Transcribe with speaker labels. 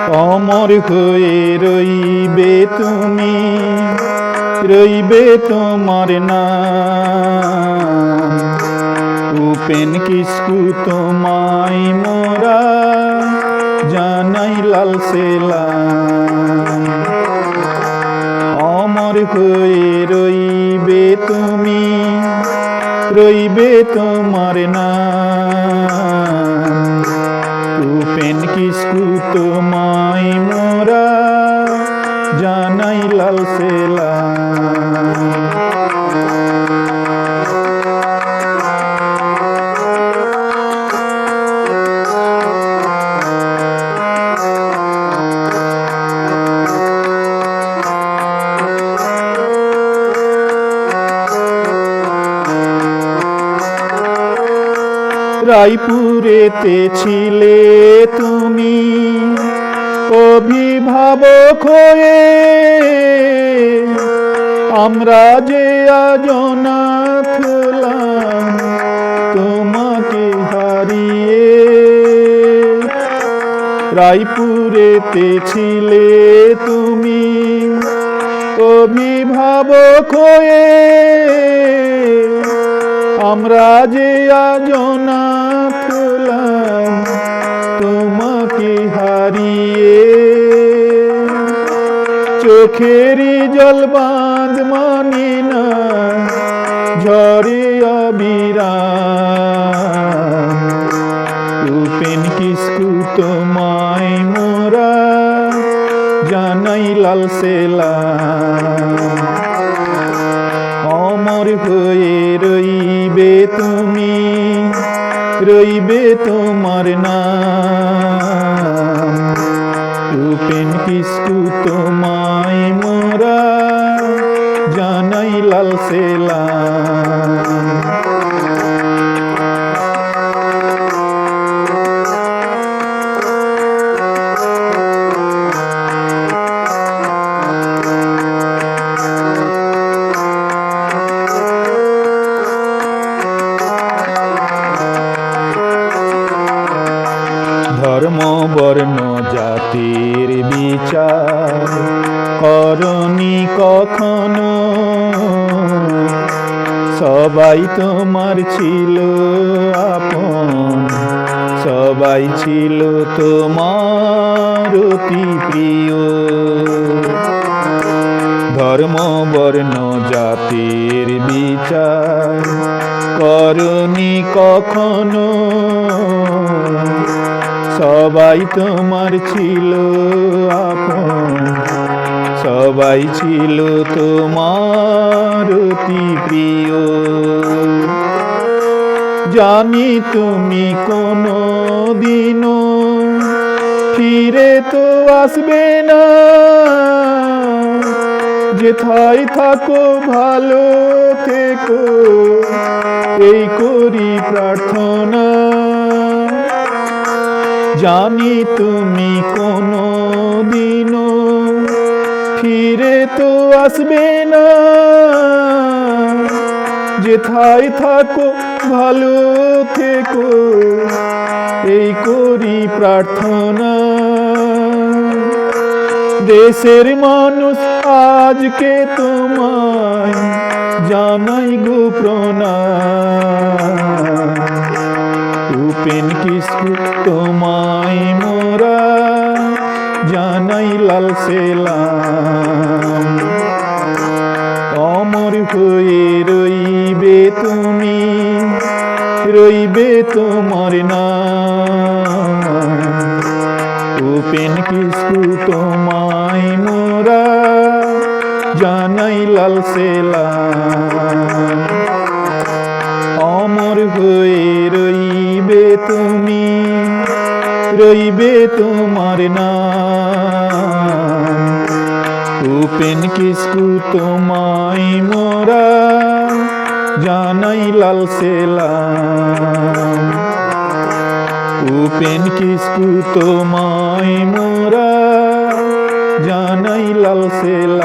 Speaker 1: অমর হয়ে রইবে তুমি, রইবে তোমার নাম। উপেন কিস্কু তোমায় মোরা জানাই লাল সেলাম। অমর হয়ে রইবে তুমি, রইবে তোমার নাম। উপেন কিস্কু তোমায় মোরা জানাই লাল সেলাম। রায়পুরেতে ছিলে তুমি অভিভাবক হয়ে, আমরা যে আজ অনাথ হলাম তোমাকে হারিয়ে। রায়পুরেতে ছিলে তুমি অভিভাবক হয়ে, আমরা যে আজ অনাথ হলাম তোমাকে হারিয়ে। চোখেরই জল বাঁধ মানে না ঝরে অবিরাম। উপেন কিস্কু তোমায় মোরা জানাই লাল সেলাম। অমর হয়ে রইবে তুমি, রইবে তোমার নাম। উপেন কিস্কু তোমায় মোরা জানাই লাল সেলাম। ধর্ম বর্ণ জাতির বিচার করনি কখনো, সবাই তোমার ছিল আপন, সবাই ছিল তোমার অতি প্রিয়। ধর্ম বর্ণ জাতির বিচার করনি কখনো, সবাই তোমার ছিল আপন, সবাই ছিল তোমার অতি প্রিয়। জানি তুমি কোনো দিনও ফিরে তো আসবে না, যেথায় থাকো ভালো থেকো এই করি প্রার্থনা। জানি তুমি কোনো দিনও ফিরে তো আসবে না, যেথায় থাকো ভালো থেকো এই করি প্রার্থনা। দেশের মানুষ আজকে তোমায় জানাই গো প্রণাম। উপেন কিস্কু তোমায় মোরা জানাই লাল সেলাম। অমর হয়ে রইবে তুমি, রইবে তোমার নাম। উপেন কিস্কু তোমায় মোরা জানাই লাল সেলাম। অমর হয়ে রইবে তুমি, রইবে তোমার নাম। উপেন কিস্কু তোমায় মোরা জানাই লাল সেলাম। উপেন কিস্কু তোমায় মোরা জানাই লাল সেলাম।